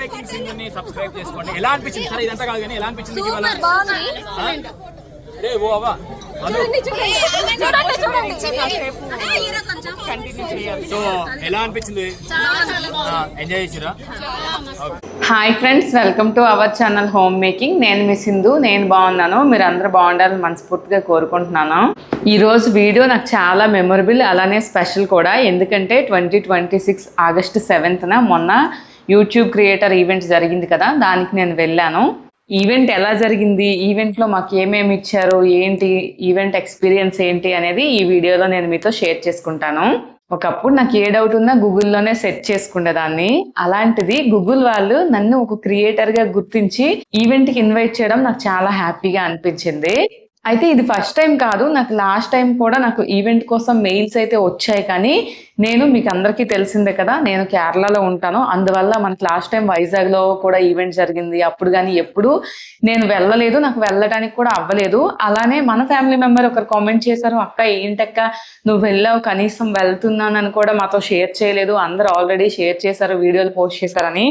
Making Singh subscribe చేసుకోండి. ఎలా అనిపించింది సార్? ఇదంతా కాదు కానీ ఎలా అనిపించింది? సో ఎలా అనిపించింది? ఎంజాయ్ చేసిరా? Hi friends, welcome to our channel home making. నేను మీ సింధు. నేను బాగున్నాను, మీరు అందరూ బాగుండాలని మనస్ఫూర్తిగా కోరుకుంటున్నాను. ఈరోజు వీడియో నాకు చాలా మెమొరబుల్, అలానే స్పెషల్ కూడా. ఎందుకంటే 2026 ఆగస్టు 7న మొన్న యూట్యూబ్ క్రియేటర్ ఈవెంట్ జరిగింది కదా, దానికి నేను వెళ్ళాను. ఈవెంట్ ఎలా జరిగింది, ఈవెంట్లో మాకు ఏమేమి ఇచ్చారు, ఏంటి ఈవెంట్ ఎక్స్పీరియన్స్ ఏంటి అనేది ఈ వీడియోలో నేను మీతో షేర్ చేసుకుంటాను. ఒకప్పుడు నాకు ఏ డౌట్ ఉన్నా గూగుల్లోనే సెర్చ్ చేసుకునేదాన్ని. అలాంటిది గూగుల్ వాళ్ళు నన్ను ఒక క్రియేటర్గా గుర్తించి ఈవెంట్కి ఇన్వైట్ చేయడం నాకు చాలా హ్యాపీగా అనిపించింది. అయితే ఇది ఫస్ట్ టైం కాదు, నాకు లాస్ట్ టైం కూడా నాకు ఈవెంట్ కోసం మెయిల్స్ అయితే వచ్చాయి. కానీ నేను మీకు అందరికీ తెలిసిందే కదా, నేను కేరళలో ఉంటాను. అందువల్ల మనకి లాస్ట్ టైం వైజాగ్లో కూడా ఈవెంట్ జరిగింది. అప్పుడు కానీ ఎప్పుడు నేను వెళ్ళలేదు, నాకు వెళ్ళడానికి కూడా అవ్వలేదు. అలానే మన ఫ్యామిలీ మెంబర్ ఒకరు కామెంట్ చేశారు, అక్క ఏంటక్క నువ్వు వెళ్ళావు, కనీసం వెళ్తున్నానని కూడా మాతో షేర్ చేయలేదు. అందరూ ఆల్రెడీ షేర్ చేశారు, వీడియోలు పోస్ట్ చేశారని.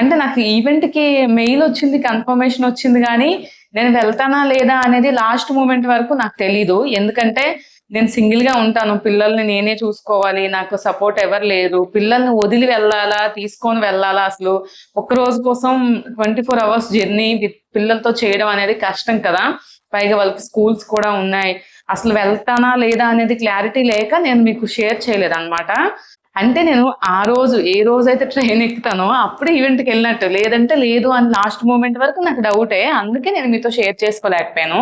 అంటే నాకు ఈవెంట్కి మెయిల్ వచ్చింది, కన్ఫర్మేషన్ వచ్చింది, కానీ నేను వెళ్తానా లేదా అనేది లాస్ట్ మూమెంట్ వరకు నాకు తెలీదు. ఎందుకంటే నేను సింగిల్గా ఉంటాను, పిల్లల్ని నేనే చూసుకోవాలి, నాకు సపోర్ట్ ఎవరు లేరు. పిల్లల్ని వదిలి వెళ్ళాలా, తీసుకొని వెళ్ళాలా, అసలు ఒక్క రోజు కోసం 24 hours జర్నీ విత్ పిల్లలతో చేయడం అనేది కష్టం కదా. పైగా వాళ్ళకి స్కూల్స్ కూడా ఉన్నాయి. అసలు వెళ్తానా లేదా అనేది క్లారిటీ లేక నేను మీకు షేర్ చేయలేదు అనమాట. అంటే నేను ఆ రోజు ఏ రోజైతే ట్రైన్ ఎక్కుతానో అప్పుడు ఈవెంట్కి వెళ్ళినట్టు, లేదంటే లేదు అని లాస్ట్ మూమెంట్ వరకు నాకు డౌటే. అందుకే నేను మీతో షేర్ చేసుకోలేకపోయాను.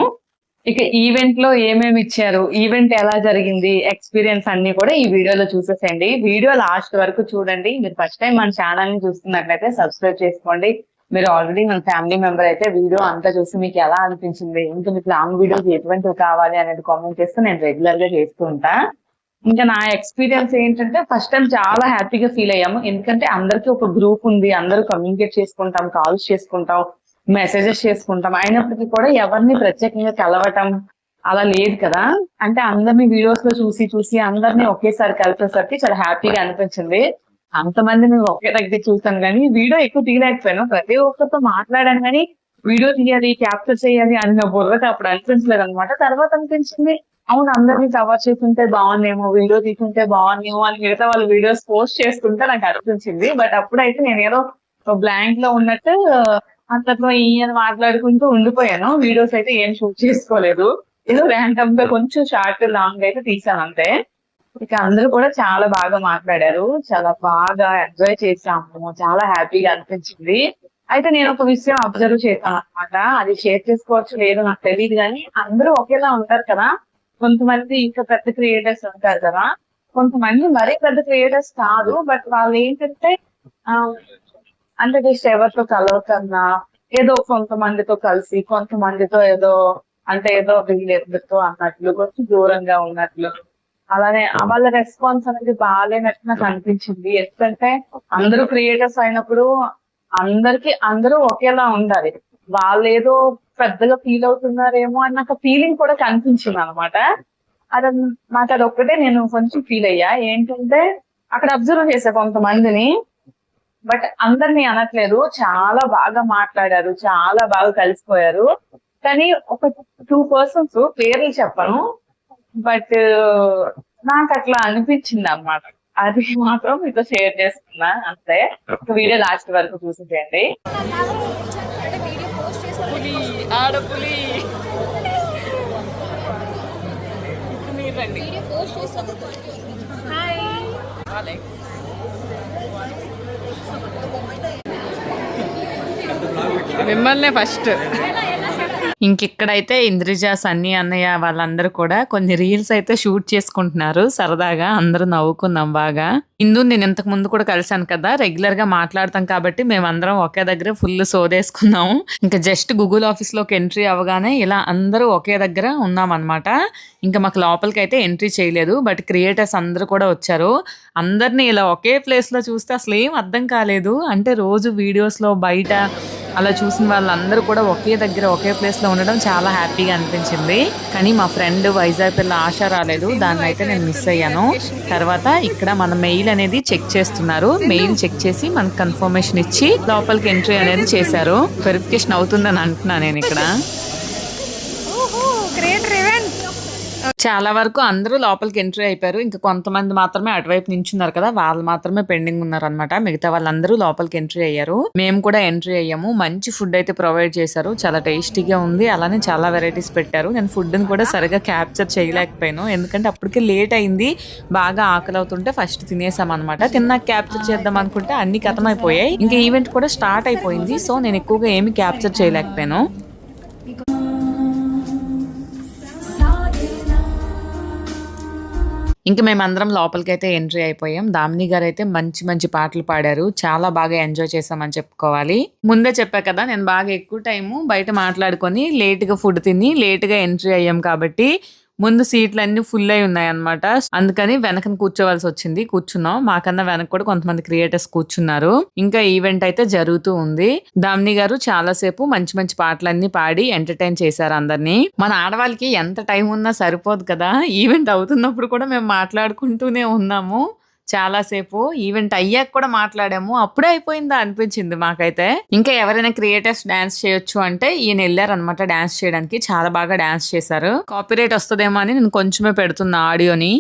ఇక ఈవెంట్లో ఏమేమి ఇచ్చారు, ఈవెంట్ ఎలా జరిగింది, ఎక్స్పీరియన్స్ అన్ని కూడా ఈ వీడియోలో చూసేసేయండి. వీడియో లాస్ట్ వరకు చూడండి. మీరు ఫస్ట్ టైం మన ఛానల్ని చూస్తున్నట్లయితే సబ్స్క్రైబ్ చేసుకోండి. మీరు ఆల్రెడీ మన ఫ్యామిలీ మెంబర్ అయితే వీడియో అంతా చూసి మీకు ఎలా అనిపించింది, ఇంకా మీకు లాంగ్ వీడియోస్ ఎటువంటివి కావాలి అనేది కామెంట్ చేస్తే నేను రెగ్యులర్గా చేస్తూ ఉంటా. ఇంకా నా ఎక్స్పీరియన్స్ ఏంటంటే ఫస్ట్ టైం చాలా హ్యాపీగా ఫీల్ అయ్యాము. ఎందుకంటే అందరికీ ఒక గ్రూప్ ఉంది, అందరూ కమ్యూనికేట్ చేసుకుంటాం, కాల్స్ చేసుకుంటాం, మెసేజెస్ చేసుకుంటాం. అయినప్పటికీ కూడా ఎవరిని ప్రత్యేకంగా కలవటం అలా లేదు కదా. అంటే అందరినీ వీడియోస్ లో చూసి అందరినీ ఒకేసారి కలిసేసరికి చాలా హ్యాపీగా అనిపించింది. అంతమందిని ఒకే దగ్గర చూసాను కానీ వీడియో ఎక్కువ తీయలేకపోయాను. ప్రతి ఒక్కరితో మాట్లాడాను కానీ వీడియో తీయాలి, క్యాప్చర్ చేయాలి అన్న బుర్రకు అప్పుడు అనిపించలేదు అనమాట. తర్వాత అనిపించింది, అవును అందరినీ కవర్ చేసుకుంటే బాగుందేమో, వీడియో తీసుకుంటే బాగుందేమో అని మిగతా వాళ్ళు వీడియోస్ పోస్ట్ చేసుకుంటే నాకు అనిపించింది. బట్ అప్పుడైతే నేను ఏదో బ్లాంక్ లో ఉన్నట్టు అంతట్లో ఈయన మాట్లాడుకుంటూ ఉండిపోయాను. వీడియోస్ అయితే ఏం షూట్ చేసుకోలేదు, ఏదో ర్యాండమ్ గా కొంచెం షార్ట్ లాంగ్ అయితే తీసాను అంతే. ఇక అందరూ కూడా చాలా బాగా మాట్లాడారు, చాలా బాగా ఎంజాయ్ చేసాము, చాలా హ్యాపీగా అనిపించింది. అయితే నేను ఒక విషయం అబ్జర్వ్ చేశాను అనమాట. అది షేర్ చేసుకోవచ్చు లేదో నాకు తెలియదు, కానీ అందరూ ఒకేలా ఉంటారు కదా. కొంతమంది ఇంకా పెద్ద క్రియేటర్స్ ఉంటారు కదా, కొంతమంది మరీ పెద్ద క్రియేటర్స్ కాదు. బట్ వాళ్ళు ఏంటంటే అంటే జస్ట్ ఎవరితో కలవకన్నా ఏదో కొంతమందితో కలిసి, కొంతమందితో ఏదో అంటే ఏదో వీళ్ళెందుతో అన్నట్లు, కొంచెం దూరంగా ఉన్నట్లు. అలానే వాళ్ళ రెస్పాన్స్ అనేది బాగాలేనట్టు నాకు అనిపించింది. ఎందుకంటే అందరూ క్రియేటర్స్ అయినప్పుడు అందరూ ఒకేలా ఉండాలి. వాళ్ళు ఏదో పెద్దగా ఫీల్ అవుతున్నారేమో అని నాకు ఫీలింగ్ కూడా కనిపించింది అనమాట. నాకు అదొక్కటే నేను కొంచెం ఫీల్ అయ్యా. ఏంటంటే అక్కడ అబ్జర్వ్ చేసా కొంతమందిని, బట్ అందరినీ అనట్లేదు. చాలా బాగా మాట్లాడారు, చాలా బాగా కలిసిపోయారు. కానీ ఒక 2 persons పేర్లు చెప్పను, బట్ నాకు అట్లా అనిపించింది అనమాట. అది మాత్రం మీతో షేర్ చేస్తున్నా అంతే. వీడియో లాస్ట్ వరకు చూసేయండి. ఆడపులి మిమ్మల్నే ఫస్ట్. ఇంకిక్కడైతే ఇంద్రజ, సన్నీ అన్నయ్య వాళ్ళందరూ కూడా కొన్ని రీల్స్ అయితే షూట్ చేసుకుంటున్నారు. సరదాగా అందరూ నవ్వుకున్నాం బాగా. ఇందు నేను ఇంతకు ముందు కూడా కలిసాను కదా, రెగ్యులర్ గా మాట్లాడతాం కాబట్టి మేమందరం ఒకే దగ్గర ఫుల్ సోదేసుకున్నాము. ఇంకా జస్ట్ గూగుల్ ఆఫీస్ లోకి ఎంట్రీ అవగానే ఇలా అందరూ ఒకే దగ్గర ఉన్నాం అనమాట. ఇంకా మాకు లోపలికి అయితే ఎంట్రీ చేయలేదు, బట్ క్రియేటర్స్ అందరూ కూడా వచ్చారు. అందరినీ ఇలా ఒకే ప్లేస్ లో చూస్తే అసలు ఏం అర్థం కాలేదు. అంటే రోజు వీడియోస్ లో బయట అలా చూసిన వాళ్ళందరూ కూడా ఒకే దగ్గర ఒకే ప్లేస్ లో ఉండడం చాలా హ్యాపీగా అనిపించింది. కానీ మా ఫ్రెండ్ వైజాగ్ పిల్ల ఆశ రాలేదు, దాన్ని అయితే నేను మిస్ అయ్యాను. తర్వాత ఇక్కడ మన మెయిల్ అనేది చెక్ చేస్తున్నారు. మెయిల్ చెక్ చేసి మనకు కన్ఫర్మేషన్ ఇచ్చి లోపలికి ఎంట్రీ అనేది చేశారు. వెరిఫికేషన్ అవుతుందని అంటున్నా నేను ఇక్కడ. చాలా వరకు అందరూ లోపలికి ఎంట్రీ అయిపోయారు. ఇంకా కొంతమంది మాత్రమే అటువైపు నించున్నారు కదా, వాళ్ళు మాత్రమే పెండింగ్ ఉన్నారు అనమాట. మిగతా వాళ్ళందరూ లోపలికి ఎంట్రీ అయ్యారు. మేము కూడా ఎంట్రీ అయ్యాము. మంచి ఫుడ్ అయితే ప్రొవైడ్ చేశారు, చాలా టేస్టీగా ఉంది. అలానే చాలా వెరైటీస్ పెట్టారు. నేను ఫుడ్ ని కూడా సరిగా క్యాప్చర్ చేయలేకపోయాను, ఎందుకంటే అప్పటికే లేట్ అయింది. బాగా ఆకలి అవుతుంటే ఫస్ట్ తినేసాం అనమాట. తిన్నాక క్యాప్చర్ చేద్దాం అనుకుంటే అన్ని ఖతమైపోయాయి. ఇంకా ఈవెంట్ కూడా స్టార్ట్ అయిపోయింది. సో నేను ఎక్కువగా ఏమి క్యాప్చర్ చేయలేకపోయాను. ఇంకా మేమందరం లోపలికి అయితే ఎంట్రీ అయిపోయాం. దామిని గారు అయితే మంచి మంచి పాటలు పాడారు. చాలా బాగా ఎంజాయ్ చేసామని చెప్పుకోవాలి. ముందే చెప్పా కదా, నేను బాగా ఎక్కువ టైము బయట మాట్లాడుకొని లేట్గా ఫుడ్ తిని లేట్గా ఎంట్రీ అయ్యాం కాబట్టి ముందు సీట్లు అన్ని ఫుల్ అయి ఉన్నాయి అనమాట. అందుకని వెనకని కూర్చోవలసి వచ్చింది. కూర్చున్నాం. మాకన్నా వెనక కూడా కొంతమంది క్రియేటర్స్ కూర్చున్నారు. ఇంకా ఈవెంట్ అయితే జరుగుతూ ఉంది. దామిని గారు చాలా సేపు మంచి మంచి పాటలన్నీ పాడి ఎంటర్టైన్ చేశారు అందరినీ. మన ఆడవాళ్ళకి ఎంత టైం ఉన్నా సరిపోదు కదా, ఈవెంట్ అవుతున్నప్పుడు కూడా మేము మాట్లాడుకుంటూనే ఉన్నాము. చాలా సేపు ఈవెంట్ అయ్యాక కూడా మాట్లాడాము. అప్పుడే అయిపోయిందా అనిపించింది మాకైతే. ఇంకా ఎవరైనా క్రియేటర్స్ డాన్స్ చేయొచ్చు అంటే ఈయన వెళ్ళారనమాట డాన్స్ చేయడానికి. చాలా బాగా డాన్స్ చేశారు. కాపీరైట్ వస్తుందేమో అని నేను కొంచెమే పెడుతున్నా ఆడియోని.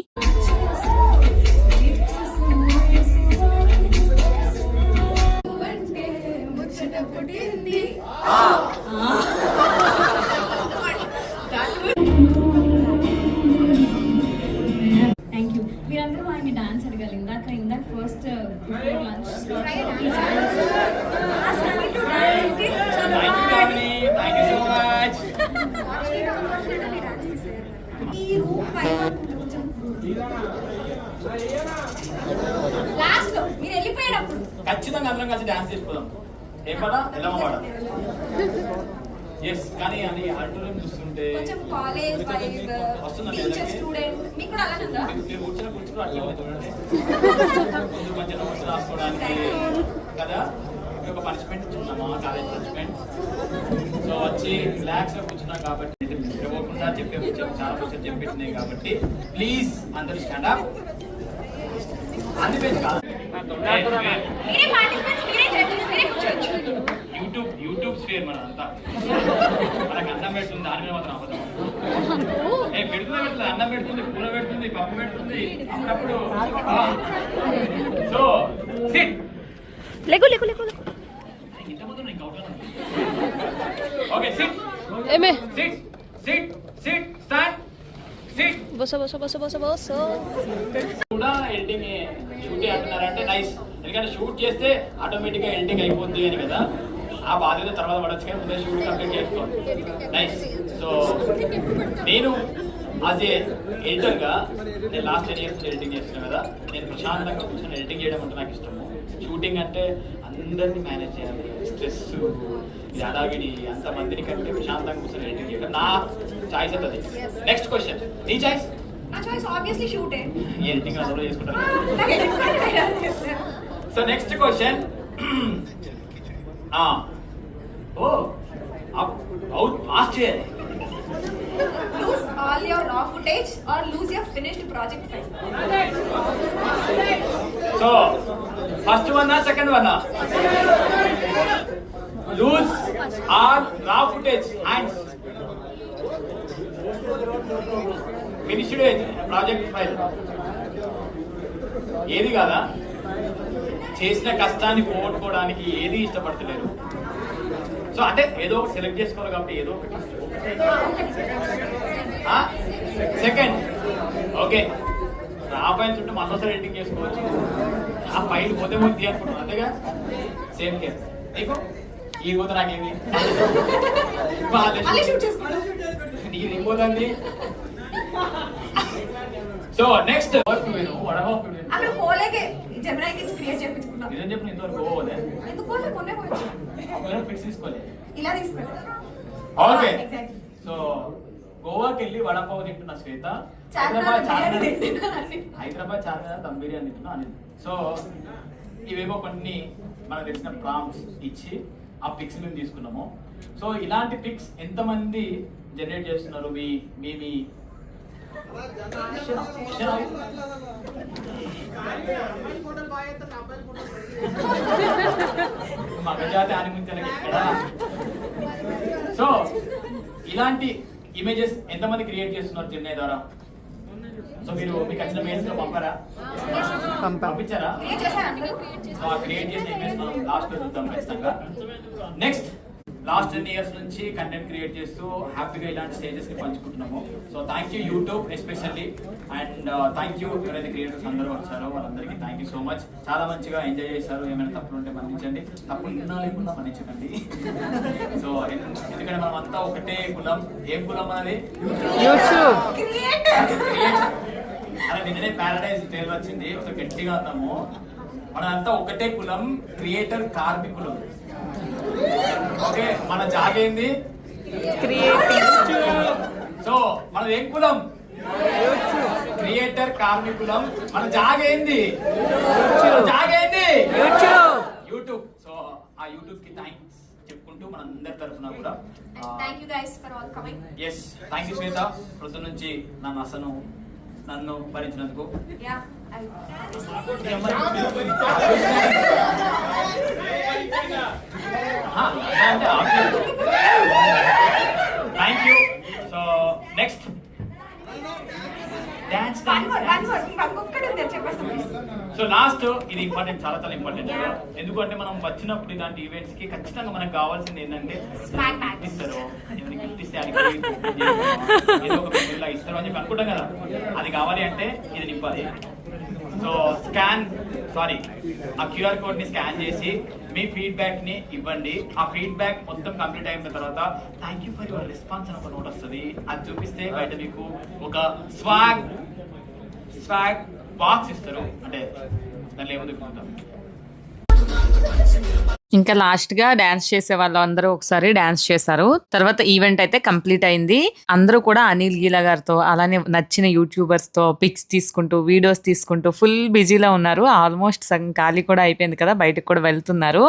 First before lunch. Thank you so much. Last lo మీరు వెళ్ళిపోయేటప్పుడు ఖచ్చితంగా అందరం కలిసి డాన్స్ చేసుకోదాం. ఏం పద ఎల్లమ్మ పాట. yes కానీ అని ఆడిటోరియం చూస్తుంటే కొంచెం కాలేజ్ వైబ్ టీచర్ స్టూడెంట్ మీకు కూడా అలానే ఉందా? మీరు కూర్చుని అట్లా చూడండి. కొంచెం మంచి నోట్స్ రాసుకోవడానికి కదా ఒక పనిష్మెంట్ ఇచ్చుకున్నామా, కాలేజ్ పనిష్మెంట్. సో వచ్చి రిలాక్స్ గా కూర్చున్నాం కాబట్టి ఇవ్వకుండా చాలా కొంచెం చెప్పినాయి కాబట్టి ప్లీజ్ అందరూ స్టాండ్ అప్. యూట్యూబ్ స్పేర్ మన అంతా మనకు అన్నం పెడుతుంది, దాని మీద మాత్రం అబద్ధం. పెడుతుంది అన్నం పెడుతుంది, కూర పెడుతుంది, పప్పు పెడుతుంది అప్పుడప్పుడు. సో సిట్ ఇంతమంది ఇంకా okay SIT SIT SIT SIT start SIT. కూడా ఎడిటింగ్ షూట్ అంటున్నారంటే నైస్, ఎందుకంటే షూట్ చేస్తే ఆటోమేటిక్ గా ఎడిటింగ్ అయిపోద్ది అని కదా. ఆ బాధ్యత తర్వాత పడచ్చు కానీ ముందే షూట్ కంప్లీట్ చేసుకోవాలి. నైస్. సో నేను యాజ్ ఏ ఎడిటర్గా నేను లాస్ట్ 10 years ఎడిటింగ్ చేస్తున్నాను కదా, నేను ప్రశాంతంగా కూర్చొని ఎడిటింగ్ చేయడం అంటే నాకు ఇష్టము. షూటింగ్ అంటే అందరినీ మేనేజ్ చేయాలి, స్ట్రెస్, హడావిడి, అంతమందిని కంటే ప్రశాంతంగా కూర్చొని ఎడిటింగ్ చేయడం నా చాయిస్ అవుతుంది. నెక్స్ట్ క్వశ్చన్, నీ చాయిస్? నా చాయిస్ ఆబ్వియస్లీ షూటే. ఎడిటింగ్ అందరూ చేసుకుంటారు. సో నెక్స్ట్ క్వశ్చన్, పాస్ చేయాలి. Lose all your raw footage or lose your finished project file. So first one or second one? Lose all raw footage and finished project file. ఏది కాదా? చేసిన కష్టాన్ని పోగొట్టుకోవడానికి ఏది ఇష్టపడతలేరు. So అంటే ఏదో ఒకటి సెలెక్ట్ చేసుకోవాలి కాబట్టి ఏదో ఒకటి. సెకండ్ ఓకే, ఆ ఫైల్ చుట్టూ మరోసారి ఎడిటింగ్ చేసుకోవచ్చు. ఆ ఫైల్ పోతే పోతే అనుకుంటున్నాను అంతేగా. సేమ్ కేర్ నీకు ఈ పోతే నాకేంది నీకు ఇంకోదండి. సో నెక్స్ట్ అక్కడ పోలేకే జెమినీ కిడ్స్ క్రియేట్ చేయించుకున్నా. నిజం చెప్పిన ఇంతవరకు పోలే. ఎందుకు పోలే? కొన్నే పోయి ఫిక్స్ తీసుకోలే, ఇలా తీసుకోలే. ఓకే. సో గోవాకి వెళ్ళి వడపావు తింటున్నా శ్వేత, హైదరాబాద్ చార్మినార్ దమ్ బిర్యానీ తింటున్నా అని. సో ఇవేమో కొన్ని మనకు తెలిసిన ప్రాంప్ట్స్ ఇచ్చి ఆ పిక్స్ మేము తీసుకున్నాము. సో ఇలాంటి పిక్స్ ఎంతమంది జనరేట్ చేస్తున్నారు? మీ మీ మీ మగజాతి ఆనిమించాలి ఇక్కడ. సో ఇలాంటి ఇమేజెస్ ఎంతమంది క్రియేట్ చేస్తున్నారు జెమినీ ద్వారా? సో మీరు మీకు వచ్చిన మెయిల్స్ లో పంపారా? పంపించారా? సో ఆ క్రియేట్ చేసిన ఇమేజ్ మనం లాస్ట్ లో చూద్దాం ఖచ్చితంగా. నెక్స్ట్ లాస్ట్ 10 years నుంచి కంటెంట్ క్రియేట్ చేస్తూ హ్యాపీగా ఇలాంటి స్టేజెస్ ని పంచుకుంటున్నాము. So thank you YouTube especially, and thank you ఎవరైతే క్రియేటర్స్ అందరూ వచ్చారో వాళ్ళందరికీ థ్యాంక్ యూ సో మచ్. చాలా మంచిగా ఎంజాయ్ చేశారు. ఏమైనా తప్పులు ఉంటే మన్నించండి, తప్పులు ఉన్నా లేకుండా మన్నించకండి. సో ఎందుకంటే మనం అంతా ఒకటే కులం. ఏం కులం అనేది? యూట్యూబ్. అలా నిన్ననే ప్యారడైజ్ ట్రైలర్ వచ్చింది, ఒక గట్టిగా ఉన్నాము. మనంతా ఒకటే కులం, క్రియేటర్ కార్మికులు. ఓకే, మన జాగేంది? సో మన ఏం కులం? క్రియేటర్ కార్మికులం. మన జాగేంది? జాగేంది? యూట్యూబ్. సో ఆ యూట్యూబ్ కి థ్యాంక్స్ చెప్పుకుంటూ మన అందరి తరఫున కూడా thank you guys for all coming. Yes, thank you Shweta, ప్రొద్దు నుంచి నన్ను భరించినందుకు. Thank you. So next dance. So last ఇది ఇంపార్టెంట్, చాలా చాలా ఇంపార్టెంట్. ఎందుకంటే మనం వచ్చినప్పుడు ఇలాంటి ఈవెంట్స్ కి ఖచ్చితంగా మనకు కావాల్సింది ఏంటంటే ఇస్తారు. గిఫ్ట్ ఇస్తే ఏదో ఒక ఇలా ఇస్తారు అని చెప్పి అనుకుంటాం కదా, అది కావాలి అంటే ఇది నింపాలి. సో ఆ క్యూఆర్ కోడ్ ని స్కాన్ చేసి మీ ఫీడ్బ్యాక్ ని ఇవ్వండి. ఆ ఫీడ్బ్యాక్ మొత్తం కంప్లీట్ అయిన తర్వాత thank you for your response అని ఒక నోట్ వస్తుంది. అది చూపిస్తే బయట మీకు ఒక స్వాగ్ బాక్స్ ఇస్తారు. అంటే దానిలో ఏముంది చూద్దాం. ఇంకా లాస్ట్గా డ్యాన్స్ చేసే వాళ్ళు అందరూ ఒకసారి డ్యాన్స్ చేశారు. తర్వాత ఈవెంట్ అయితే కంప్లీట్ అయింది. అందరూ కూడా అనిల్ గీలా గారితో అలానే నచ్చిన యూట్యూబర్స్తో పిక్స్ తీసుకుంటూ వీడియోస్ తీసుకుంటూ ఫుల్ బిజీలో ఉన్నారు. ఆల్మోస్ట్ సగం ఖాళీ కూడా అయిపోయింది కదా, బయటకు కూడా వెళ్తున్నారు.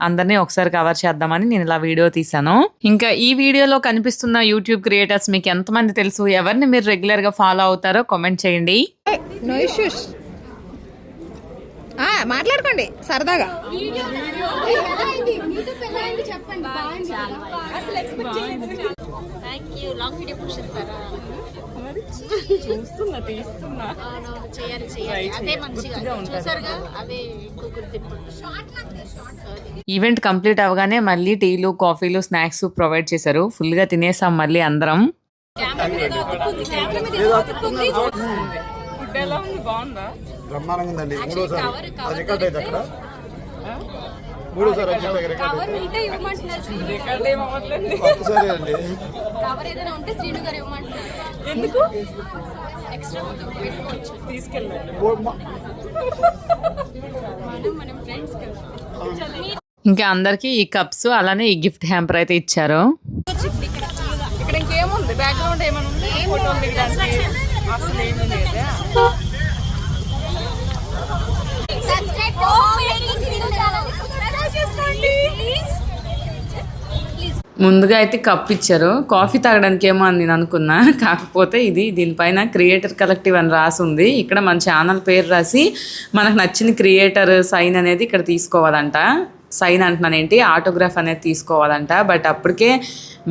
అందరినీ ఒకసారి కవర్ చేద్దామని నేను ఇలా వీడియో తీసాను. ఇంకా ఈ వీడియోలో కనిపిస్తున్న యూట్యూబ్ క్రియేటర్స్ మీకు ఎంతమంది తెలుసు, ఎవరిని మీరు రెగ్యులర్గా ఫాలో అవుతారో కామెంట్ చేయండి. నో ఇష్యూస్, మాట్లాడుకోండి సరదాగా. ఈవెంట్ కంప్లీట్ అవగానే మళ్ళీ టీలు కాఫీలు స్నాక్స్ ప్రొవైడ్ చేశారు. ఫుల్ గా తినేసాం మళ్ళీ అందరం. బ్రహ్మాండంగా ఉందండి. మూడోసారి అది రికార్డ్ అయితే అక్కడ మూడోసారి ఒక్కసారి అండి. ఇంకా అందరికి ఈ కప్స్ అలానే ఈ గిఫ్ట్ హ్యాంపర్ అయితే ఇచ్చారు. ఇక్కడ ఇంకేముంది, బ్యాక్గ్రౌండ్ ఏమైనా ఉంది, ఫోటోలు దిగడానికి అసలు ఏమీ లేదా. ముందుగా అయితే కప్ ఇచ్చారు. కాఫీ తాగడానికి ఏమో అని నేను అనుకున్నా, కాకపోతే ఇది దీనిపైన క్రియేటర్ కలెక్టివ్ అని రాసి ఉంది. ఇక్కడ మన ఛానల్ పేరు రాసి మనకు నచ్చిన క్రియేటర్ సైన్ అనేది ఇక్కడ తీసుకోవాలంట. సైన్ అంటున్నాను ఏంటి, ఆటోగ్రాఫ్ అనేది తీసుకోవాలంట. బట్ అప్పటికే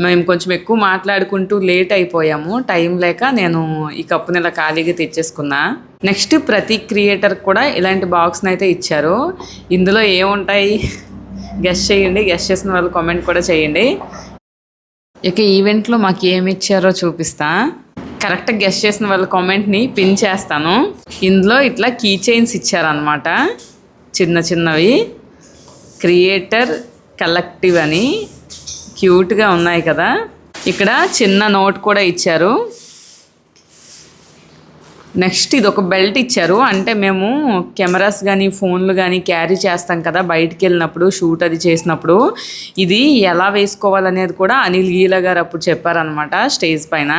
మేము కొంచెం ఎక్కువ మాట్లాడుకుంటూ లేట్ అయిపోయాము, టైం లేక నేను ఈ కప్పుని ఇలా ఖాళీగా తెచ్చేసుకున్నా. నెక్స్ట్ ప్రతి క్రియేటర్ కూడా ఇలాంటి బాక్స్ని అయితే ఇచ్చారు. ఇందులో ఏముంటాయి గెస్ట్ చేయండి, గెస్ట్ చేసిన వాళ్ళు కామెంట్ కూడా చేయండి. ఇక ఈవెంట్లో మాకు ఏమి ఇచ్చారో చూపిస్తా. కరెక్ట్గా గెస్ట్ చేసిన వాళ్ళ కామెంట్ని పిన్ చేస్తాను. ఇందులో ఇట్లా కీ చైన్స్ ఇచ్చారనమాట, చిన్న చిన్నవి, క్రియేటర్ కలెక్టివ్ అని. క్యూట్గా ఉన్నాయి కదా. ఇక్కడ చిన్న నోట్ కూడా ఇచ్చారు. నెక్స్ట్ ఇది ఒక బెల్ట్ ఇచ్చారు. అంటే మేము కెమెరాస్ కానీ ఫోన్లు కానీ క్యారీ చేస్తాం కదా బయటికి వెళ్ళినప్పుడు, షూట్ అది చేసినప్పుడు, ఇది ఎలా వేసుకోవాలనేది కూడా అనిల్ గీలా గారు అప్పుడు చెప్పారనమాట స్టేజ్ పైన.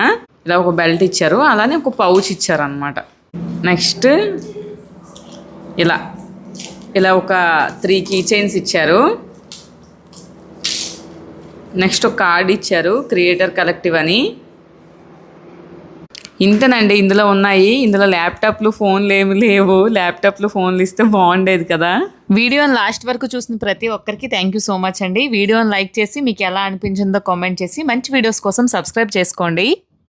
ఇలా ఒక బెల్ట్ ఇచ్చారు, అలానే ఒక పౌచ్ ఇచ్చారనమాట. నెక్స్ట్ ఇలా ఒక 3 కీ చైన్స్ ఇచ్చారు. నెక్స్ట్ ఒక కార్డ్ ఇచ్చారు క్రియేటర్ కలెక్టివ్ అని. ఇంతేనండి ఇందులో ఉన్నాయి. ఇందులో ల్యాప్టాప్లు ఫోన్లు ఏమి లేవు. ల్యాప్టాప్లు ఫోన్లు ఇస్తే బాగుండేది కదా. వీడియోని లాస్ట్ వరకు చూసిన ప్రతి ఒక్కరికి థ్యాంక్ యూ సో మచ్ అండి. వీడియోని లైక్ చేసి మీకు ఎలా అనిపించిందో కామెంట్ చేసి మంచి వీడియోస్ కోసం సబ్స్క్రైబ్ చేసుకోండి.